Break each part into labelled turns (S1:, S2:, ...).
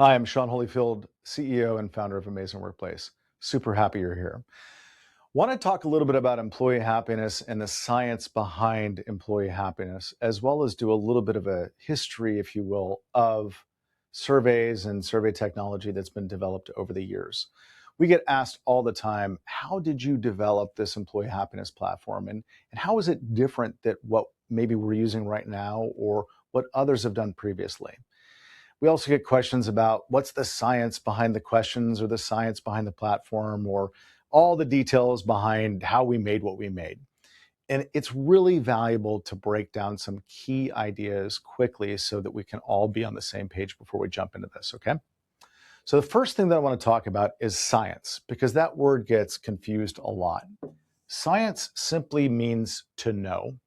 S1: Hi, I'm Sean Holyfield, CEO and founder of Amazing Workplace. Super happy you're here. Want to talk a little bit about employee happiness and the science behind employee happiness, as well as do a little bit of a history, if you will, of surveys and survey technology that's been developed over the years. We get asked all the time, how did you develop this employee happiness platform? And how is it different than what maybe we're using right now or what others have done previously? We also get questions about what's the science behind the questions or the science behind the platform or all the details behind how we made what we made. And it's really valuable to break down some key ideas quickly so that we can all be on the same page before we jump into this, okay? So the first thing that I want to talk about is science, because that word gets confused a lot. Science simply means to know.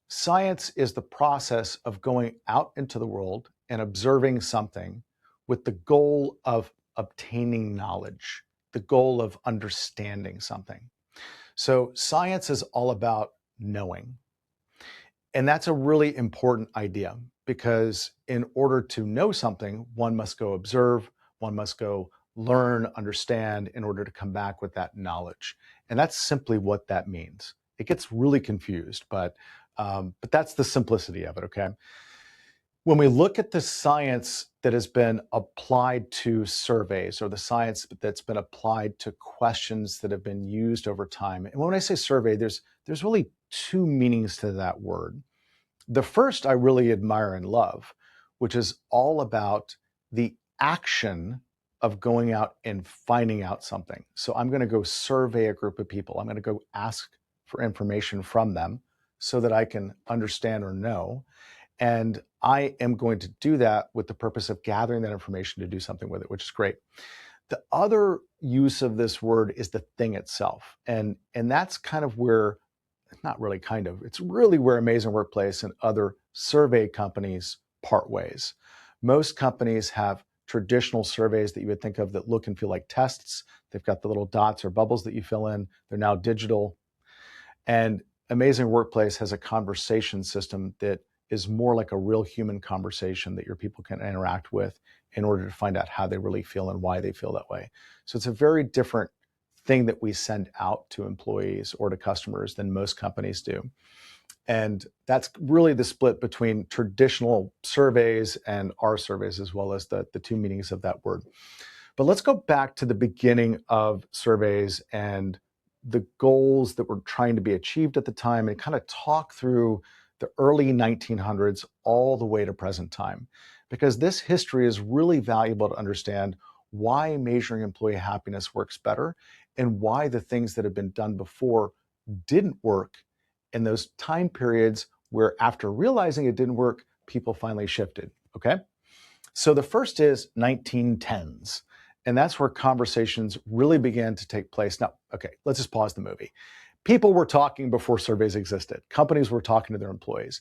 S1: Science is the process of going out into the world and observing something with the goal of obtaining knowledge, the goal of understanding something. So science is all about knowing. And that's a really important idea because in order to know something, one must go observe, one must go learn, understand in order to come back with that knowledge. And that's simply what that means. It gets really confused, but that's the simplicity of it, okay? When we look at the science that has been applied to surveys or the science that's been applied to questions that have been used over time, and when I say survey, there's really two meanings to that word. The first I really admire and love, which is all about the action of going out and finding out something. So I'm going to go survey a group of people. I'm going to go ask for information from them so that I can understand or know. And I am going to do that with the purpose of gathering that information to do something with it, which is great. The other use of this word is the thing itself. And that's kind of where, not really kind of, it's really where Amazing Workplace and other survey companies part ways. Most companies have traditional surveys that you would think of that look and feel like tests. They've got the little dots or bubbles that you fill in. They're now digital. And Amazing Workplace has a conversation system that is more like a real human conversation that your people can interact with in order to find out how they really feel and why they feel that way. So it's a very different thing that we send out to employees or to customers than most companies do. And that's really the split between traditional surveys and our surveys, as well as the two meanings of that word. But let's go back to the beginning of surveys and the goals that were trying to be achieved at the time and kind of talk through the early 1900s all the way to present time, because this history is really valuable to understand why measuring employee happiness works better and why the things that have been done before didn't work in those time periods where, after realizing it didn't work, people finally shifted. Okay. So the first is 1910s. And that's where conversations really began to take place. Now, okay, let's just pause the movie. People were talking before surveys existed. Companies were talking to their employees.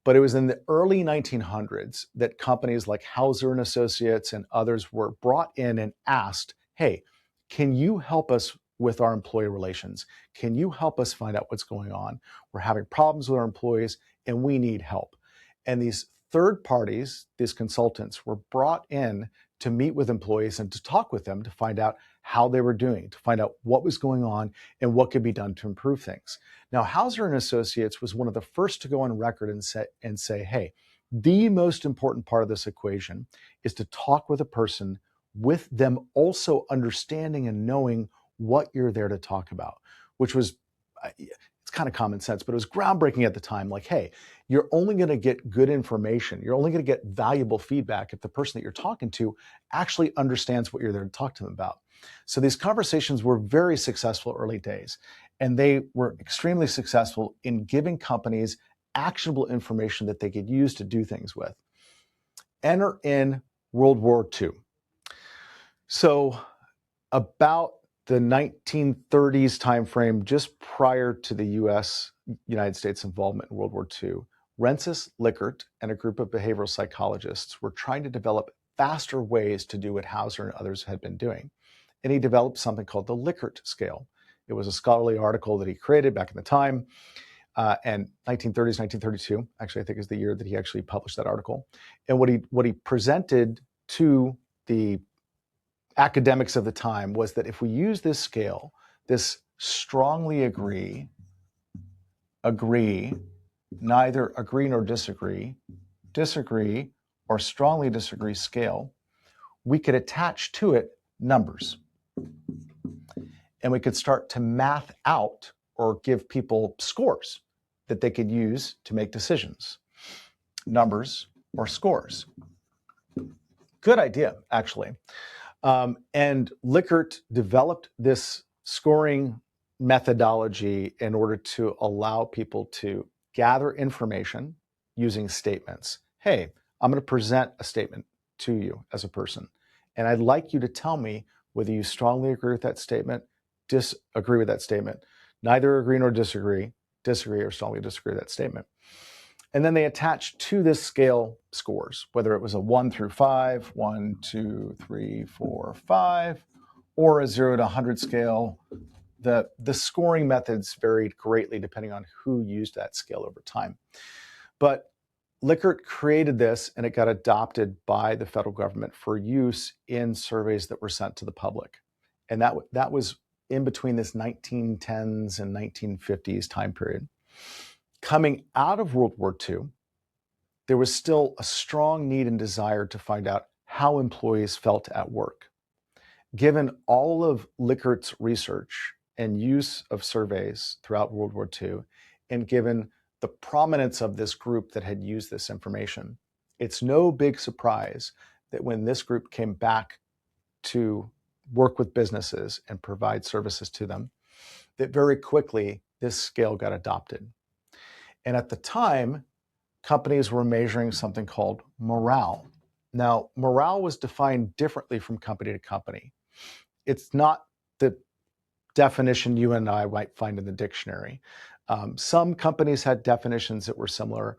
S1: But it was in the early 1900s that companies like Hauser and Associates and others were brought in and asked, hey, can you help us with our employee relations? Can you help us find out what's going on? We're having problems with our employees and we need help. And these third parties, these consultants, were brought in to meet with employees and to talk with them to find out how they were doing, to find out what was going on and what could be done to improve things. Now, Hauser and Associates was one of the first to go on record and say, hey, the most important part of this equation is to talk with a person with them also understanding and knowing what you're there to talk about, which was, it's kind of common sense, but it was groundbreaking at the time. Like, hey, you're only going to get good information. You're only going to get valuable feedback if the person that you're talking to actually understands what you're there to talk to them about. So these conversations were very successful early days, and they were extremely successful in giving companies actionable information that they could use to do things with. Enter in World War II. So about the 1930s timeframe, just prior to the United States involvement in World War II, Rensis Likert and a group of behavioral psychologists were trying to develop faster ways to do what Hauser and others had been doing. And he developed something called the Likert scale. It was a scholarly article that he created back in the time. And 1930s, 1932, actually, I think is the year that he actually published that article. And what he presented to the academics of the time was that if we use this scale, this strongly agree, neither agree nor disagree, disagree, or strongly disagree scale, we could attach to it numbers. And we could start to math out or give people scores that they could use to make decisions. Numbers or scores. Good idea, actually. And Likert developed this scoring methodology in order to allow people to gather information using statements. Hey, I'm going to present a statement to you as a person, and I'd like you to tell me whether you strongly agree with that statement, disagree with that statement, neither agree nor disagree, disagree or strongly disagree with that statement. And then they attached to this scale scores, whether it was a 1 through 5, 1, 2, 3, 4, 5, or a 0 to 100 scale. The scoring methods varied greatly depending on who used that scale over time. But Likert created this, and it got adopted by the federal government for use in surveys that were sent to the public. And that was in between this 1910s and 1950s time period. Coming out of World War II, there was still a strong need and desire to find out how employees felt at work. Given all of Likert's research and use of surveys throughout World War II, and given the prominence of this group that had used this information, it's no big surprise that when this group came back to work with businesses and provide services to them, that very quickly this scale got adopted. And at the time, companies were measuring something called morale. Now, morale was defined differently from company to company. It's not the definition you and I might find in the dictionary. Some companies had definitions that were similar,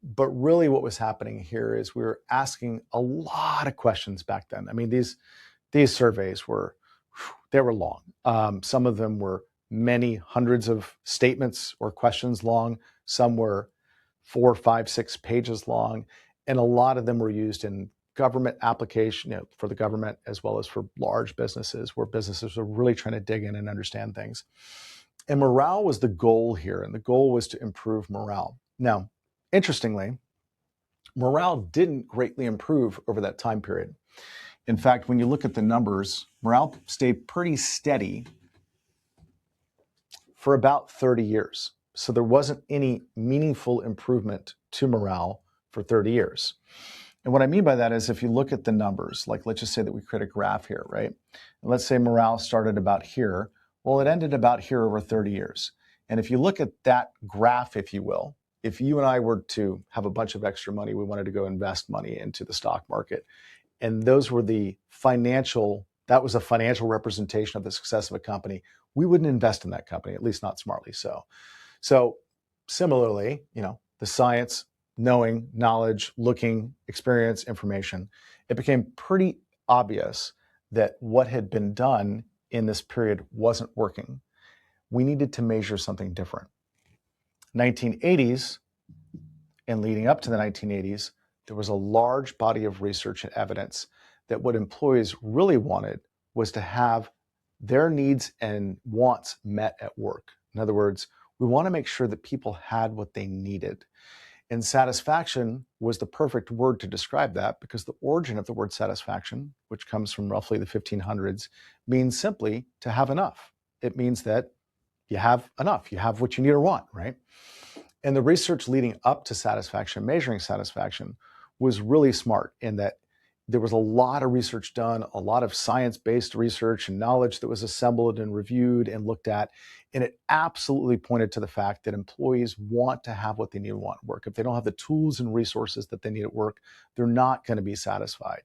S1: but really what was happening here is we were asking a lot of questions back then. I mean, these surveys were long. Some of them were many hundreds of statements or questions long. Some were 4, 5, 6 pages long, and a lot of them were used in government application, for the government as well as for large businesses, where businesses were really trying to dig in and understand things. And morale was the goal here, and the goal was to improve morale. Now, interestingly, morale didn't greatly improve over that time period. In fact, when you look at the numbers, morale stayed pretty steady for about 30 years. So there wasn't any meaningful improvement to morale for 30 years. And what I mean by that is if you look at the numbers, like let's just say that we create a graph here, right? And let's say morale started about here. Well, it ended about here over 30 years. And if you look at that graph, if you will, if you and I were to have a bunch of extra money, we wanted to go invest money into the stock market, and those were that was a financial representation of the success of a company, we wouldn't invest in that company, at least not smartly so. So similarly, the science, knowing, knowledge, looking, experience, information, it became pretty obvious that what had been done in this period wasn't working. We needed to measure something different. 1980s and leading up to the 1980s, there was a large body of research and evidence that what employees really wanted was to have their needs and wants met at work. In other words, we want to make sure that people had what they needed. And satisfaction was the perfect word to describe that, because the origin of the word satisfaction, which comes from roughly the 1500s, means simply to have enough. It means that you have enough, you have what you need or want, right? And the research leading up to satisfaction, measuring satisfaction, was really smart in that there was a lot of research done, a lot of science-based research and knowledge that was assembled and reviewed and looked at. And it absolutely pointed to the fact that employees want to have what they need and want at work. If they don't have the tools and resources that they need at work, they're not going to be satisfied.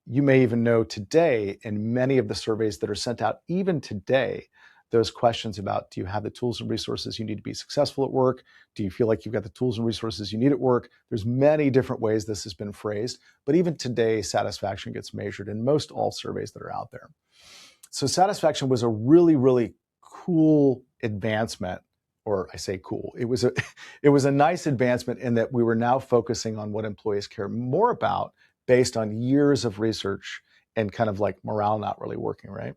S1: You may even know today, in many of the surveys that are sent out, even today, those questions about, do you have the tools and resources you need to be successful at work? Do you feel like you've got the tools and resources you need at work? There's many different ways this has been phrased, but even today, satisfaction gets measured in most all surveys that are out there. So satisfaction was a really, really cool advancement, or I say cool, it was a nice advancement in that we were now focusing on what employees care more about based on years of research and kind of like morale not really working, right?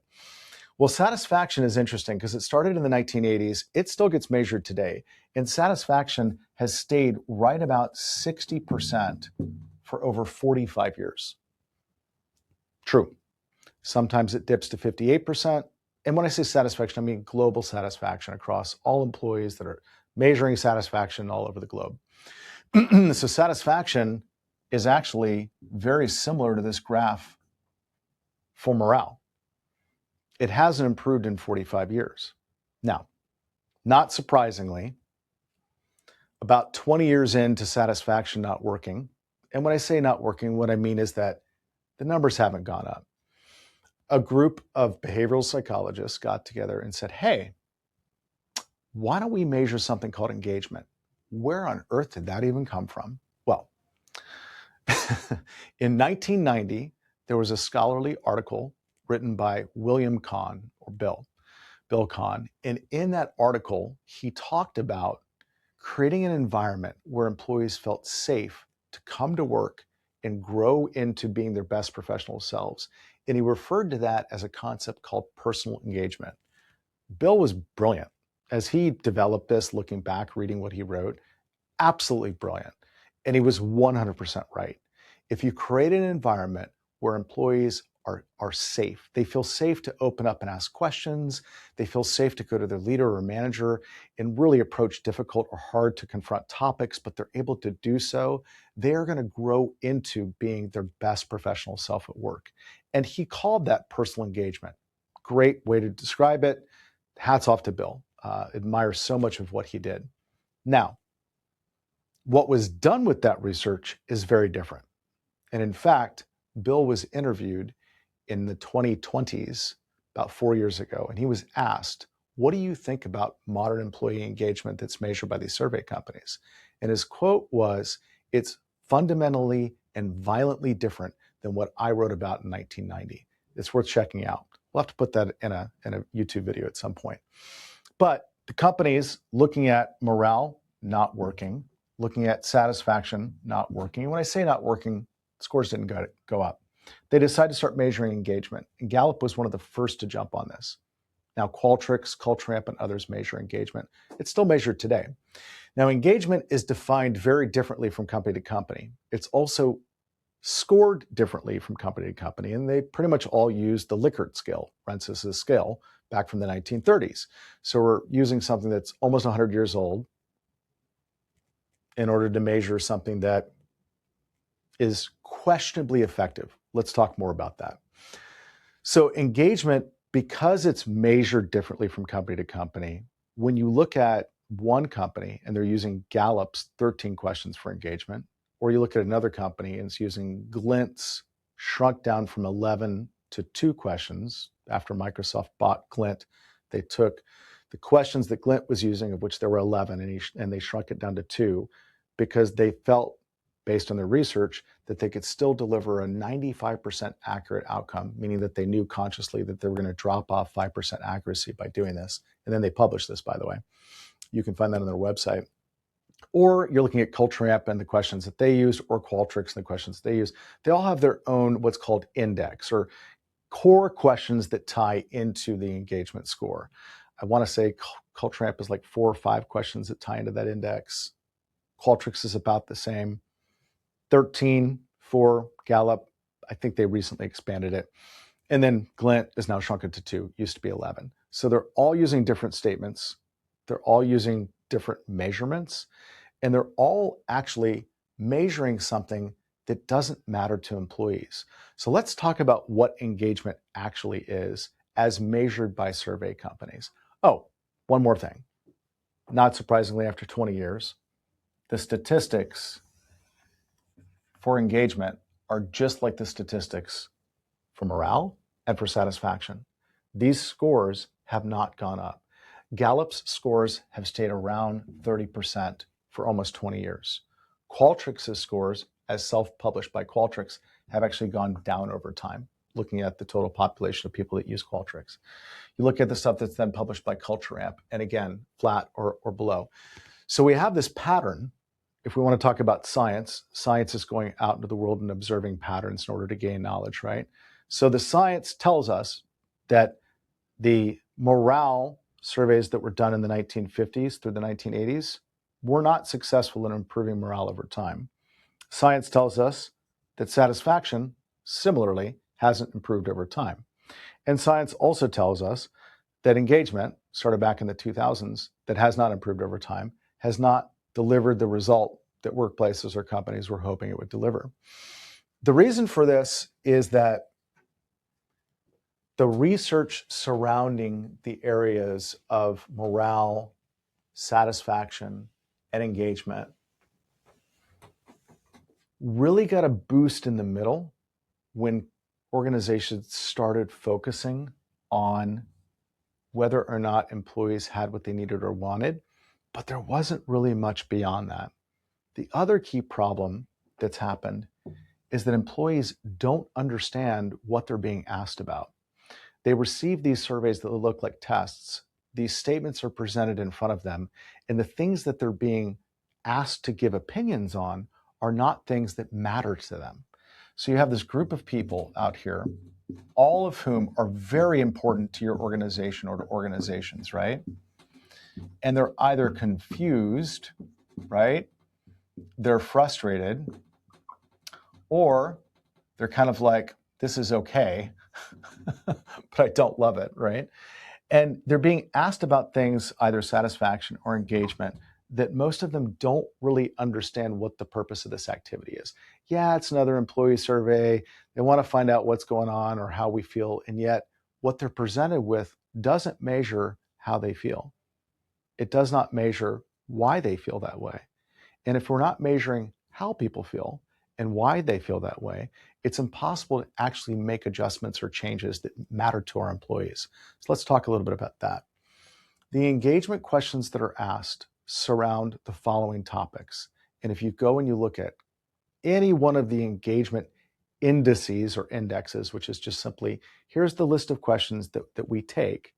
S1: Well, satisfaction is interesting because it started in the 1980s. It still gets measured today. And satisfaction has stayed right about 60% for over 45 years. True. Sometimes it dips to 58%. And when I say satisfaction, I mean global satisfaction across all employees that are measuring satisfaction all over the globe. So satisfaction is actually very similar to this graph for morale. It hasn't improved in 45 years. Now, not surprisingly, about 20 years into satisfaction not working, and when I say not working, what I mean is that the numbers haven't gone up. A group of behavioral psychologists got together and said, hey, why don't we measure something called engagement? Where on earth did that even come from? Well, in 1990, there was a scholarly article written by William Kahn, or Bill Kahn. And in that article, he talked about creating an environment where employees felt safe to come to work and grow into being their best professional selves. And he referred to that as a concept called personal engagement. Bill was brilliant. As he developed this, looking back, reading what he wrote, absolutely brilliant. And he was 100% right. If you create an environment where employees are safe, they feel safe to open up and ask questions, they feel safe to go to their leader or manager and really approach difficult or hard to confront topics, but they're able to do so, they are going to grow into being their best professional self at work. And he called that personal engagement. Great way to describe it. Hats off to Bill. Admire so much of what he did. Now, what was done with that research is very different. And in fact, Bill was interviewed in the 2020s, about 4 years ago, and he was asked, what do you think about modern employee engagement that's measured by these survey companies? And his quote was, it's fundamentally and violently different than what I wrote about in 1990. It's worth checking out. We'll have to put that in a YouTube video at some point. But the companies looking at morale not working, looking at satisfaction not working. And when I say not working, scores didn't go up. They decided to start measuring engagement. And Gallup was one of the first to jump on this. Now, Qualtrics, CultureAmp, and others measure engagement. It's still measured today. Now, engagement is defined very differently from company to company. It's also scored differently from company to company, and they pretty much all use the Likert scale, Rensis' scale, back from the 1930s. So we're using something that's almost 100 years old in order to measure something that is questionably effective. Let's talk more about that. So engagement, because it's measured differently from company to company, when you look at one company and they're using Gallup's 13 questions for engagement, or you look at another company and it's using Glint's shrunk down from 11 to 2 questions. After Microsoft bought Glint, they took the questions that Glint was using, of which there were 11, and they shrunk it down to 2 because they felt, based on their research, that they could still deliver a 95% accurate outcome, meaning that they knew consciously that they were going to drop off 5% accuracy by doing this. And then they published this, by the way. You can find that on their website. Or you're looking at CultureAmp and the questions that they use, or Qualtrics and the questions they use. They all have their own what's called index, or core questions that tie into the engagement score. I want to say CultureAmp is like 4 or 5 questions that tie into that index. Qualtrics is about the same. 13 for Gallup. I think they recently expanded it. And then Glint is now shrunken to 2, used to be 11. So they're all using different statements. They're all using different measurements. And they're all actually measuring something that doesn't matter to employees. So let's talk about what engagement actually is as measured by survey companies. Oh, one more thing. Not surprisingly, after 20 years, the statistics for engagement are just like the statistics for morale and for satisfaction. These scores have not gone up. Gallup's scores have stayed around 30% for almost 20 years. Qualtrics' scores, as self-published by Qualtrics, have actually gone down over time, looking at the total population of people that use Qualtrics. You look at the stuff that's then published by CultureAmp, and again, flat or below. So we have this pattern if we want to talk about science, science is going out into the world and observing patterns in order to gain knowledge, right? So the science tells us that the morale surveys that were done in the 1950s through the 1980s were not successful in improving morale over time. Science tells us that satisfaction, similarly, hasn't improved over time. And science also tells us that engagement, started back in the 2000s, that has not improved over time, has not delivered the result that workplaces or companies were hoping it would deliver. The reason for this is that the research surrounding the areas of morale, satisfaction, and engagement really got a boost in the middle when organizations started focusing on whether or not employees had what they needed or wanted, but there wasn't really much beyond that. The other key problem that's happened is that employees don't understand what they're being asked about. They receive these surveys that look like tests. These statements are presented in front of them, and the things that they're being asked to give opinions on are not things that matter to them. So you have this group of people out here, all of whom are very important to your organization or to organizations, right? And they're either confused, right? They're frustrated, or they're kind of like, this is okay, but I don't love it, right? And they're being asked about things, either satisfaction or engagement, that most of them don't really understand what the purpose of this activity is. Yeah, it's another employee survey. They want to find out what's going on or how we feel. And yet what they're presented with doesn't measure how they feel. It does not measure why they feel that way. And if we're not measuring how people feel and why they feel that way, it's impossible to actually make adjustments or changes that matter to our employees. So let's talk a little bit about that. The engagement questions that are asked surround the following topics. And if you go and you look at any one of the engagement indices or indexes, which is just simply, here's the list of questions that we take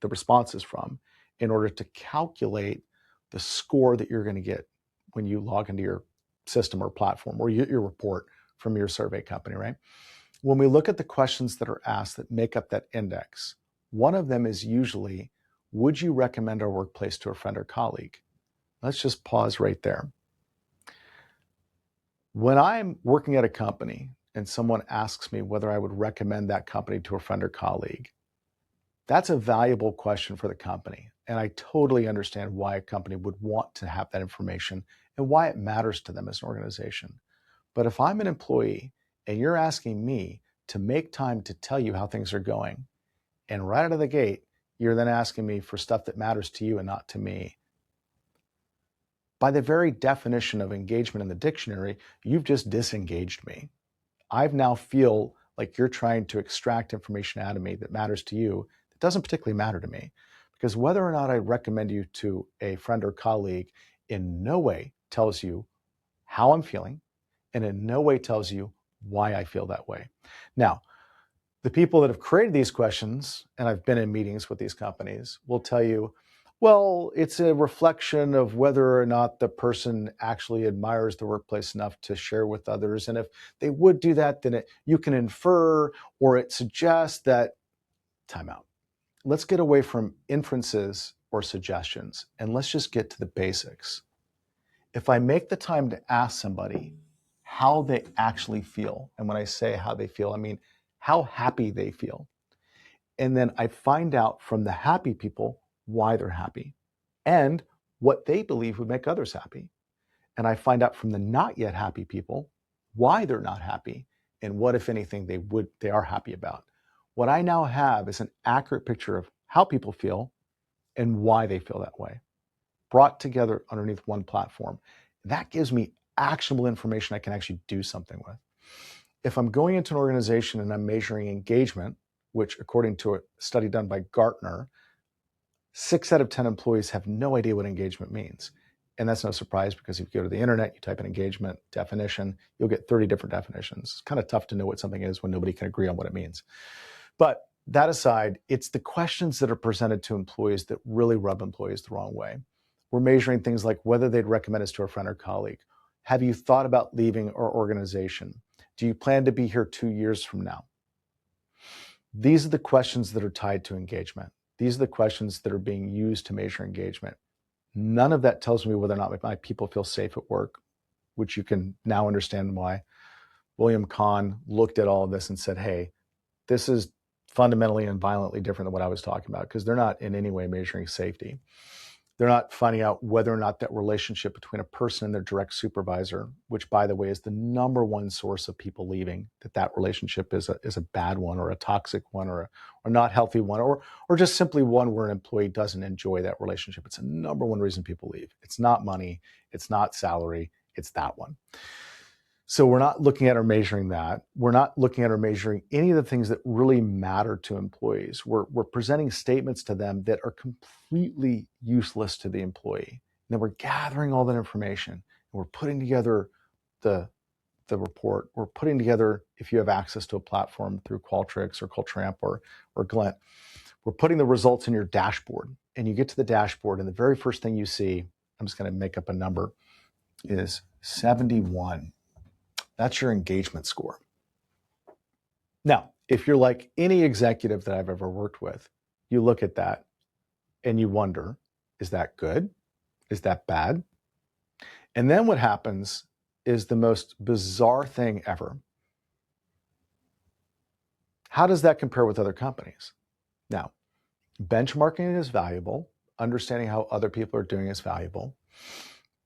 S1: the responses from in order to calculate the score that you're going to get when you log into your system or platform or your report from your survey company, right? When we look at the questions that are asked that make up that index, one of them is usually, would you recommend our workplace to a friend or colleague? Let's just pause right there. When I'm working at a company and someone asks me whether I would recommend that company to a friend or colleague, that's a valuable question for the company. And I totally understand why a company would want to have that information and why it matters to them as an organization. But if I'm an employee and you're asking me to make time to tell you how things are going, and right out of the gate, you're then asking me for stuff that matters to you and not to me, by the very definition of engagement in the dictionary, you've just disengaged me. I now feel like you're trying to extract information out of me that matters to you that doesn't particularly matter to me. Because whether or not I recommend you to a friend or colleague in no way tells you how I'm feeling, and in no way tells you why I feel that way. Now, the people that have created these questions, and I've been in meetings with these companies, will tell you, well, it's a reflection of whether or not the person actually admires the workplace enough to share with others. And if they would do that, then you can infer or it suggests that, time out. Let's get away from inferences or suggestions and let's just get to the basics. If I make the time to ask somebody how they actually feel, and when I say how they feel, I mean how happy they feel, and then I find out from the happy people why they're happy and what they believe would make others happy. And I find out from the not yet happy people why they're not happy and what, if anything, they are happy about. What I now have is an accurate picture of how people feel and why they feel that way, brought together underneath one platform. That gives me actionable information I can actually do something with. If I'm going into an organization and I'm measuring engagement, which according to a study done by Gartner, 6 out of 10 employees have no idea what engagement means. And that's no surprise because if you go to the internet, you type in engagement definition, you'll get 30 different definitions. It's kind of tough to know what something is when nobody can agree on what it means. But that aside, it's the questions that are presented to employees that really rub employees the wrong way. We're measuring things like whether they'd recommend us to a friend or colleague, Have you thought about leaving our organization? Do you plan to be here 2 years from now? These are the questions that are tied to engagement. These are the questions that are being used to measure engagement. None of that tells me whether or not my people feel safe at work, which you can now understand why William Kahn looked at all of this and said, hey, this is fundamentally and violently different than what I was talking about, because they're not in any way measuring safety. They're not finding out whether or not that relationship between a person and their direct supervisor, which, by the way, is the number one source of people leaving, that relationship is a bad one or a toxic one or not healthy one, or just simply one where an employee doesn't enjoy that relationship. It's the number one reason people leave. It's not money. It's not salary. It's that one. So we're not looking at or measuring that. We're not looking at or measuring any of the things that really matter to employees. We're presenting statements to them that are completely useless to the employee. And then we're gathering all that information and we're putting together the report. We're putting together, if you have access to a platform through Qualtrics or Cultramp or Glint, we're putting the results in your dashboard. And you get to the dashboard and the very first thing you see, I'm just going to make up a number, is 71. That's your engagement score. Now, if you're like any executive that I've ever worked with, you look at that and you wonder, is that good? Is that bad? And then what happens is the most bizarre thing ever. How does that compare with other companies? Now, benchmarking is valuable. Understanding how other people are doing is valuable.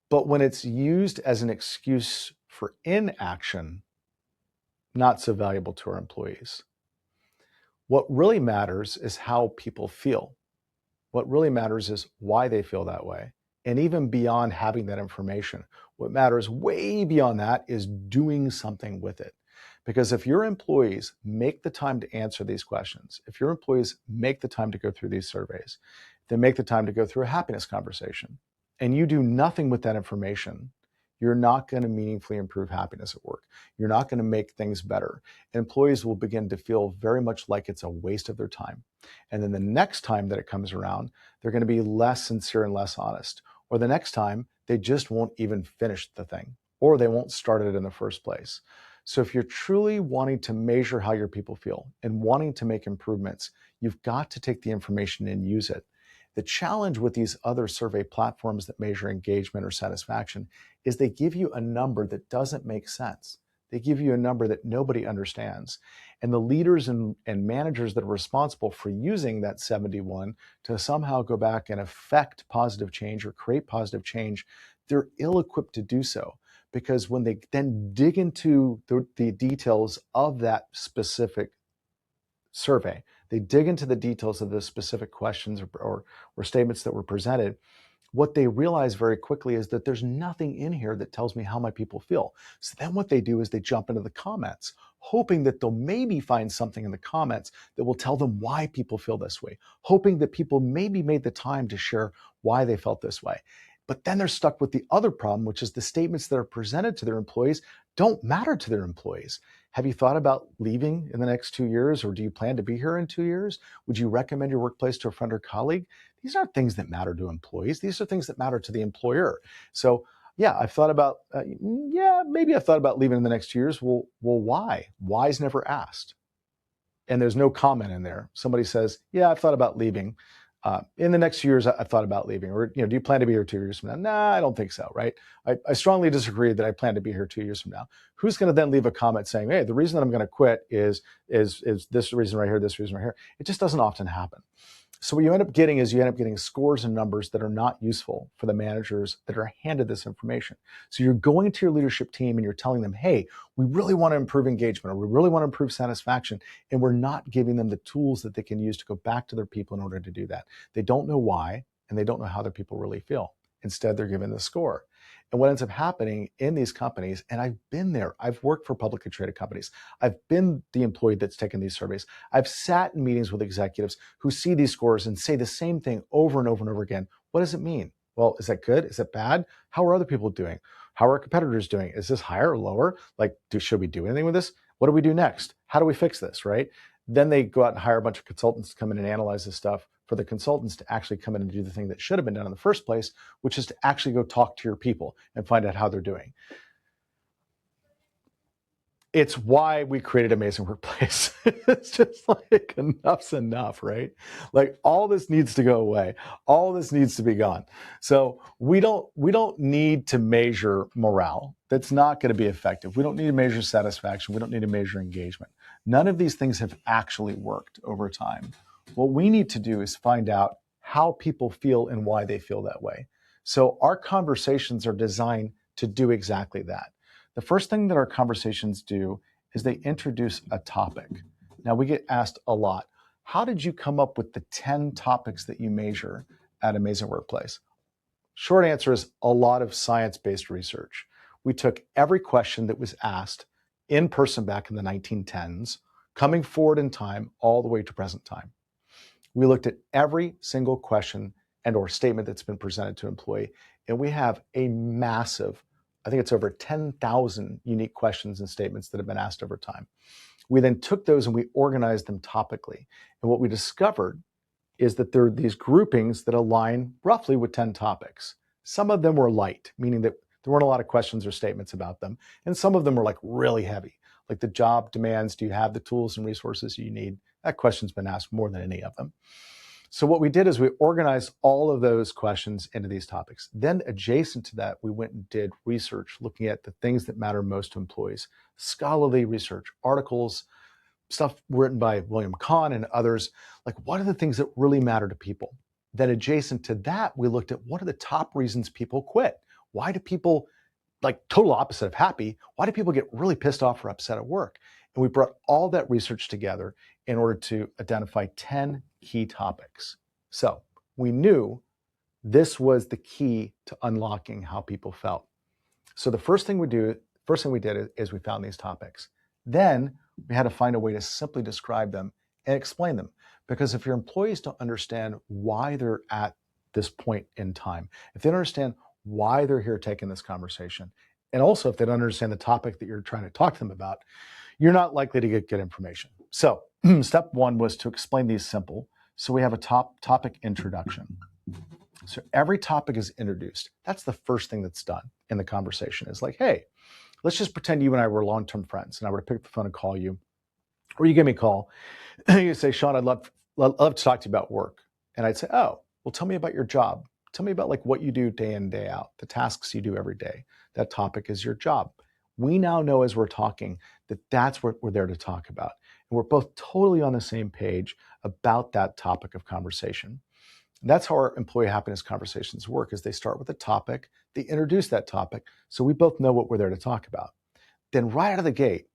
S1: But when it's used as an excuse for inaction, not so valuable to our employees. What really matters is how people feel. What really matters is why they feel that way. And even beyond having that information, what matters way beyond that is doing something with it. Because if your employees make the time to answer these questions, if your employees make the time to go through these surveys, they make the time to go through a happiness conversation, and you do nothing with that information, you're not going to meaningfully improve happiness at work. You're not going to make things better. Employees will begin to feel very much like it's a waste of their time. And then the next time that it comes around, they're going to be less sincere and less honest. Or the next time, they just won't even finish the thing, or they won't start it in the first place. So if you're truly wanting to measure how your people feel and wanting to make improvements, you've got to take the information and use it. The challenge with these other survey platforms that measure engagement or satisfaction is they give you a number that doesn't make sense. They give you a number that nobody understands. And the leaders and managers that are responsible for using that 71 to somehow go back and affect positive change or create positive change, they're ill-equipped to do so. Because when they then dig into the details of that specific survey, they dig into the details of the specific questions or statements that were presented, what they realize very quickly is that there's nothing in here that tells me how my people feel. So then what they do is they jump into the comments, hoping that they'll maybe find something in the comments that will tell them why people feel this way, hoping that people maybe made the time to share why they felt this way. But then they're stuck with the other problem, which is the statements that are presented to their employees don't matter to their employees. Have you thought about leaving in the next 2 years, or do you plan to be here in 2 years? Would you recommend your workplace to a friend or colleague? These aren't things that matter to employees. These are things that matter to the employer. So yeah, I've thought about, maybe I've thought about leaving in the next 2 years. Well, why? Why is never asked. And there's no comment in there. Somebody says, yeah, I've thought about leaving. In the next few years, I've thought about leaving. Or, do you plan to be here 2 years from now? Nah, I don't think so, right? I strongly disagree that I plan to be here 2 years from now. Who's going to then leave a comment saying, hey, the reason that I'm going to quit is this reason right here, this reason right here? It just doesn't often happen. So what you end up getting is scores and numbers that are not useful for the managers that are handed this information. So you're going to your leadership team and you're telling them, hey, we really want to improve engagement, or we really want to improve satisfaction, and we're not giving them the tools that they can use to go back to their people in order to do that. They don't know why, and they don't know how their people really feel. Instead, they're given the score. And what ends up happening in these companies, and I've been there, I've worked for publicly traded companies. I've been the employee that's taken these surveys. I've sat in meetings with executives who see these scores and say the same thing over and over and over again. What does it mean? Well, is that good? Is it bad? How are other people doing? How are our competitors doing? Is this higher or lower? Like, should we do anything with this? What do we do next? How do we fix this, right? Then they go out and hire a bunch of consultants to come in and analyze this stuff for the consultants to actually come in and do the thing that should have been done in the first place, which is to actually go talk to your people and find out how they're doing. It's why we created Amazing Workplace. It's just like enough's enough, right? Like all this needs to go away. All this needs to be gone. So we don't need to measure morale. That's not going to be effective. We don't need to measure satisfaction. We don't need to measure engagement. None of these things have actually worked over time. What we need to do is find out how people feel and why they feel that way. So our conversations are designed to do exactly that. The first thing that our conversations do is they introduce a topic. Now, we get asked a lot, how did you come up with the 10 topics that you measure at Amazing Workplace? Short answer is a lot of science-based research. We took every question that was asked in person back in the 1910s, coming forward in time all the way to present time. We looked at every single question and or statement that's been presented to an employee, and we have a massive, I think it's over 10,000 unique questions and statements that have been asked over time. We then took those and we organized them topically. And what we discovered is that there are these groupings that align roughly with 10 topics. Some of them were light, meaning that there weren't a lot of questions or statements about them. And some of them were like really heavy, like the job demands, do you have the tools and resources you need? That question's been asked more than any of them. So what we did is we organized all of those questions into these topics. Then adjacent to that, we went and did research looking at the things that matter most to employees, scholarly research, articles, stuff written by William Kahn and others, like what are the things that really matter to people? Then adjacent to that, we looked at what are the top reasons people quit? Why do people, like total opposite of happy, why do people get really pissed off or upset at work? And we brought all that research together in order to identify 10 key topics. So we knew this was the key to unlocking how people felt. So the first thing we did is we found these topics. Then we had to find a way to simply describe them and explain them. Because if your employees don't understand why they're at this point in time, if they don't understand why they're here taking this conversation, and also if they don't understand the topic that you're trying to talk to them about, you're not likely to get good information. So step one was to explain these simple. So we have a topic introduction. So every topic is introduced. That's the first thing that's done in the conversation is like, hey, let's just pretend you and I were long-term friends and I were to pick up the phone and call you, or you give me a call. You say, Sean, I'd love to talk to you about work. And I'd say, oh, well, tell me about your job. Tell me about like what you do day in, day out, the tasks you do every day. That topic is your job. We now know as we're talking that that's what we're there to talk about. And we're both totally on the same page about that topic of conversation. And that's how our employee happiness conversations work, is they start with a topic, they introduce that topic, so we both know what we're there to talk about. Then right out of the gate,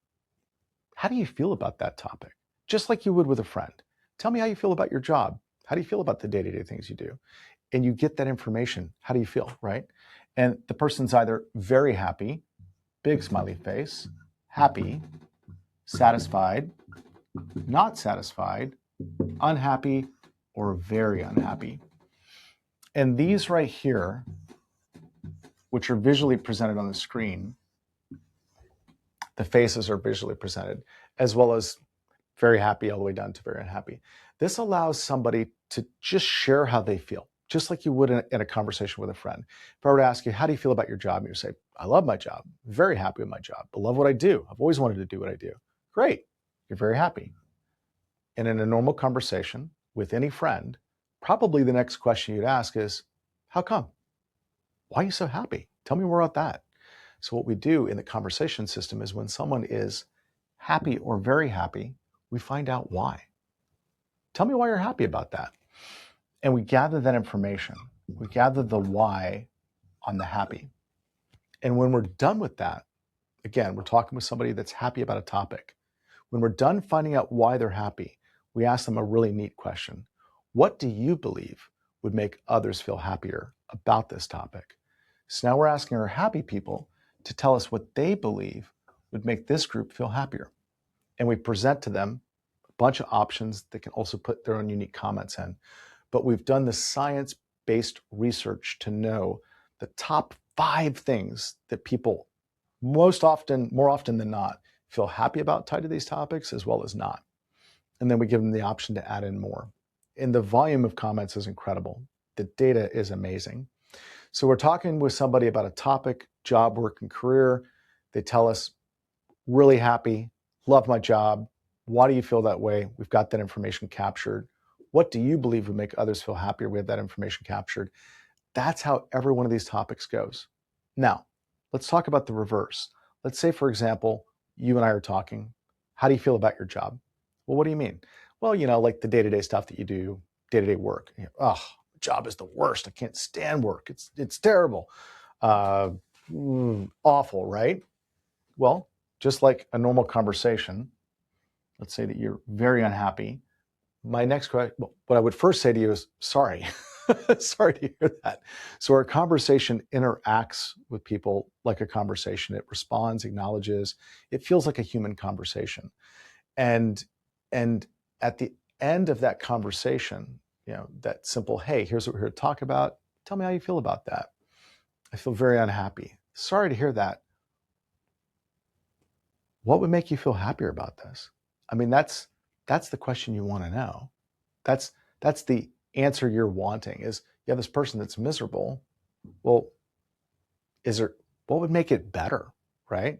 S1: how do you feel about that topic? Just like you would with a friend. Tell me how you feel about your job. How do you feel about the day-to-day things you do? And you get that information. How do you feel, right? And the person's either very happy, big smiley face, happy, satisfied, not satisfied, unhappy, or very unhappy. And these right here, which are visually presented on the screen, the faces are visually presented, as well as very happy all the way down to very unhappy. This allows somebody to just share how they feel, just like you would in a conversation with a friend. If I were to ask you, how do you feel about your job? And you say, I love my job, very happy with my job, I love what I do. I've always wanted to do what I do. Great, you're very happy. And in a normal conversation with any friend, probably the next question you'd ask is, how come? Why are you so happy? Tell me more about that. So what we do in the conversation system is when someone is happy or very happy, we find out why. Tell me why you're happy about that. And we gather that information. We gather the why on the happy. And when we're done with that, again, we're talking with somebody that's happy about a topic. When we're done finding out why they're happy, we ask them a really neat question. What do you believe would make others feel happier about this topic? So now we're asking our happy people to tell us what they believe would make this group feel happier. And we present to them a bunch of options that can also put their own unique comments in. But we've done the science-based research to know the top 5 things that people more often than not, feel happy about tied to these topics as well as not. And then we give them the option to add in more. And the volume of comments is incredible. The data is amazing. So we're talking with somebody about a topic, job, work, and career. They tell us really happy, love my job. Why do you feel that way? We've got that information captured. What do you believe would make others feel happier? We have that information captured. That's how every one of these topics goes. Now, let's talk about the reverse. Let's say, for example, you and I are talking. How do you feel about your job? Well, what do you mean? Well, like the day-to-day stuff that you do, day-to-day work. Oh, job is the worst. I can't stand work. It's terrible. Uh, Awful, right? Well, just like a normal conversation, let's say that you're very unhappy. My next question, well, what I would first say to you is, sorry. Sorry to hear that. So our conversation interacts with people like a conversation. It responds, acknowledges. It feels like a human conversation. And and at the end of that conversation, that simple, hey, here's what we're here to talk about. Tell me how you feel about that. I feel very unhappy. Sorry to hear that. What would make you feel happier about this? I mean, that's the question you want to know. That's the answer you're wanting is you have this person that's miserable. Well, what would make it better, right?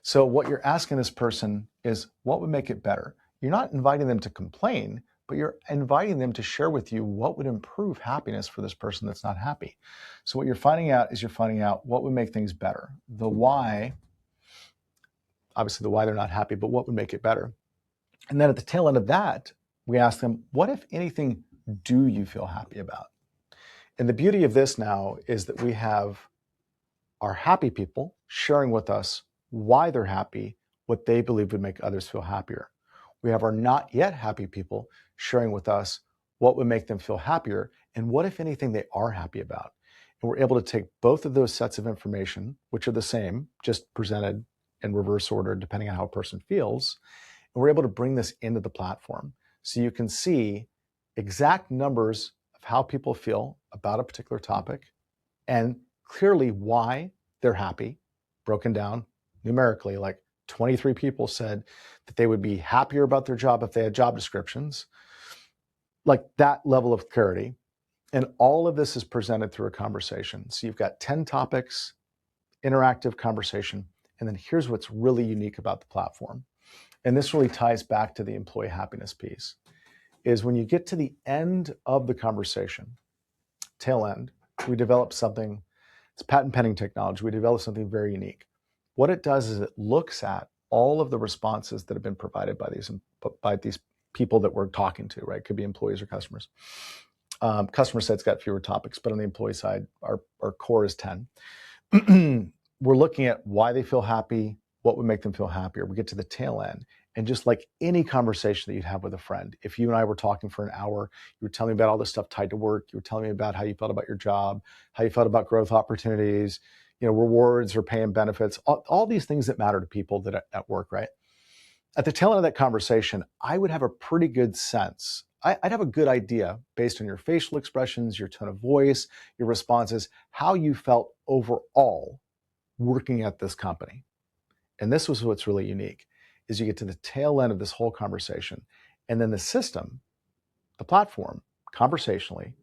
S1: So what you're asking this person is what would make it better? You're not inviting them to complain, but you're inviting them to share with you what would improve happiness for this person that's not happy. So what you're finding out is what would make things better. The why, obviously the why they're not happy, but what would make it better? And then at the tail end of that, we ask them, what, if anything, do you feel happy about? And the beauty of this now is that we have our happy people sharing with us why they're happy, what they believe would make others feel happier. We have our not yet happy people sharing with us what would make them feel happier and what, if anything, they are happy about. And we're able to take both of those sets of information, which are the same, just presented in reverse order, depending on how a person feels, and we're able to bring this into the platform. So you can see exact numbers of how people feel about a particular topic and clearly why they're happy, broken down numerically. Like 23 people said that they would be happier about their job if they had job descriptions, like that level of clarity. And all of this is presented through a conversation. So you've got 10 topics, interactive conversation. And then here's what's really unique about the platform. And this really ties back to the employee happiness piece, is when you get to the end of the conversation, tail end, we develop something, it's patent pending technology. We develop something very unique. What it does is it looks at all of the responses that have been provided by these people that we're talking to, right? Could be employees or customers. Customer side's got fewer topics, but on the employee side, our core is 10. We're looking at why they feel happy, what would make them feel happier. We get to the tail end. And just like any conversation that you'd have with a friend, if you and I were talking for an hour, you were telling me about all this stuff tied to work, you were telling me about how you felt about your job, how you felt about growth opportunities, rewards or pay and benefits, all these things that matter to people that at work, right? At the tail end of that conversation, I would have a pretty good sense. I'd have a good idea based on your facial expressions, your tone of voice, your responses, how you felt overall working at this company. And this was what's really unique, is you get to the tail end of this whole conversation, and then the system, the platform, conversationally,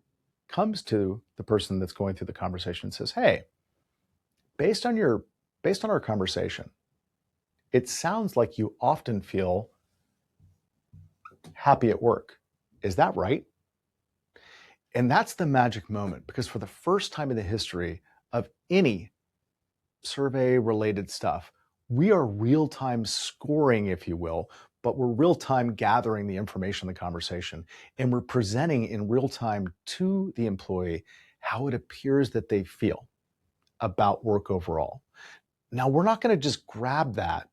S1: comes to the person that's going through the conversation and says, hey, based on our conversation, it sounds like you often feel happy at work. Is that right? And that's the magic moment, because for the first time in the history of any survey-related stuff, we are real-time scoring, if you will, but we're real-time gathering the information in the conversation, and we're presenting in real time to the employee how it appears that they feel about work overall. Now, we're not going to just grab that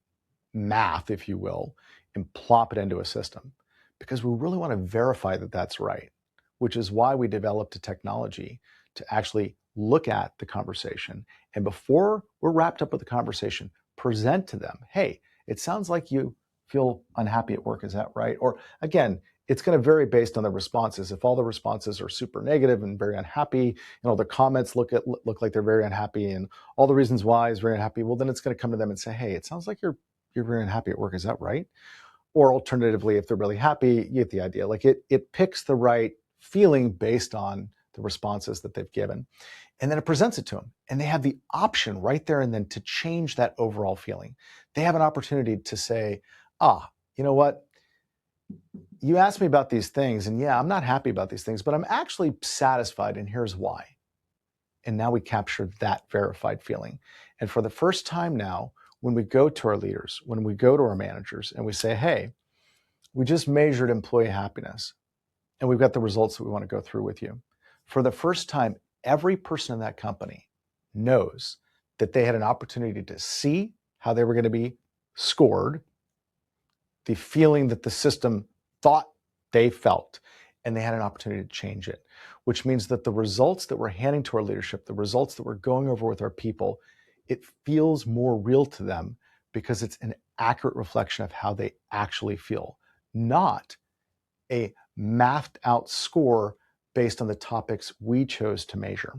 S1: math, if you will, and plop it into a system, because we really want to verify that that's right, which is why we developed a technology to actually look at the conversation. And before we're wrapped up with the conversation, present to them, hey, it sounds like you feel unhappy at work. Is that right? Or again, it's going to vary based on the responses. If all the responses are super negative and very unhappy, the comments look like they're very unhappy, and all the reasons why is very unhappy, well, then it's going to come to them and say, hey, it sounds like you're very unhappy at work. Is that right? Or alternatively, if they're really happy, you get the idea. Like it picks the right feeling based on the responses that they've given, and then it presents it to them. And they have the option right there and then to change that overall feeling. They have an opportunity to say, you know what? You asked me about these things, and yeah, I'm not happy about these things, but I'm actually satisfied, and here's why. And now we capture that verified feeling. And for the first time now, when we go to our leaders, when we go to our managers, and we say, hey, we just measured employee happiness, and we've got the results that we want to go through with you. For the first time, every person in that company knows that they had an opportunity to see how they were going to be scored, the feeling that the system thought they felt, and they had an opportunity to change it, which means that the results that we're handing to our leadership, the results that we're going over with our people, it feels more real to them because it's an accurate reflection of how they actually feel, not a mathed out score based on the topics we chose to measure.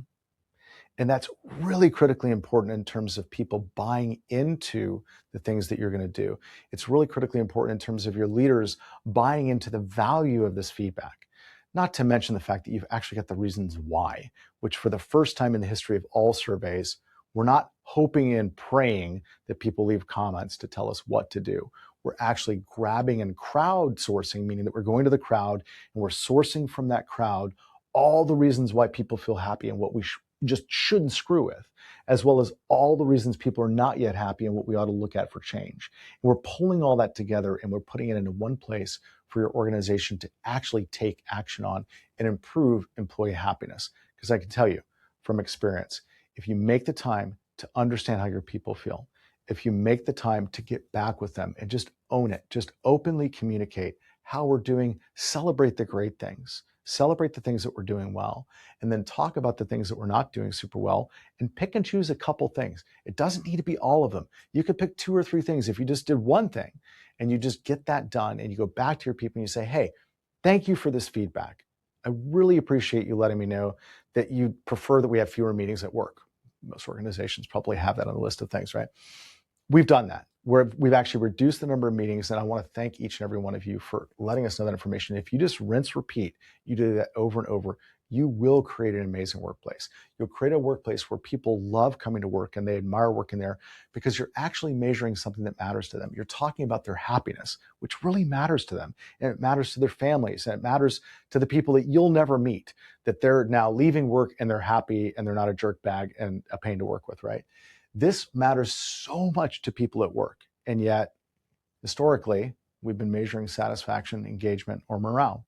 S1: And that's really critically important in terms of people buying into the things that you're going to do. It's really critically important in terms of your leaders buying into the value of this feedback. Not to mention the fact that you've actually got the reasons why, which for the first time in the history of all surveys, we're not hoping and praying that people leave comments to tell us what to do. We're actually grabbing and crowdsourcing, meaning that we're going to the crowd and we're sourcing from that crowd all the reasons why people feel happy and what we just shouldn't screw with, as well as all the reasons people are not yet happy and what we ought to look at for change. And we're pulling all that together and we're putting it into one place for your organization to actually take action on and improve employee happiness. Because I can tell you from experience, if you make the time to understand how your people feel, if you make the time to get back with them and just own it, just openly communicate how we're doing, celebrate the great things, celebrate the things that we're doing well, and then talk about the things that we're not doing super well and pick and choose a couple things. It doesn't need to be all of them. You could pick 2 or 3 things. If you just did one thing and you just get that done and you go back to your people and you say, hey, thank you for this feedback. I really appreciate you letting me know that you prefer that we have fewer meetings at work. Most organizations probably have that on the list of things, right? We've done that, where we've actually reduced the number of meetings, and I want to thank each and every one of you for letting us know that information. If you just rinse, repeat, you do that over and over, you will create an amazing workplace. You'll create a workplace where people love coming to work and they admire working there because you're actually measuring something that matters to them. You're talking about their happiness, which really matters to them, and it matters to their families, and it matters to the people that you'll never meet, that they're now leaving work and they're happy and they're not a jerk bag and a pain to work with, right? This matters so much to people at work. And yet, historically, we've been measuring satisfaction, engagement, or morale.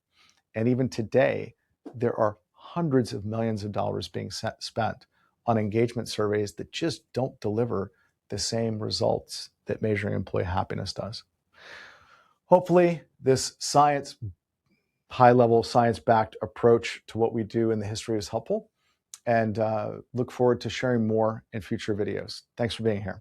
S1: And even today, there are hundreds of millions of dollars being spent on engagement surveys that just don't deliver the same results that measuring employee happiness does. Hopefully, this high-level science-backed approach to what we do in the history is helpful, and look forward to sharing more in future videos. Thanks for being here.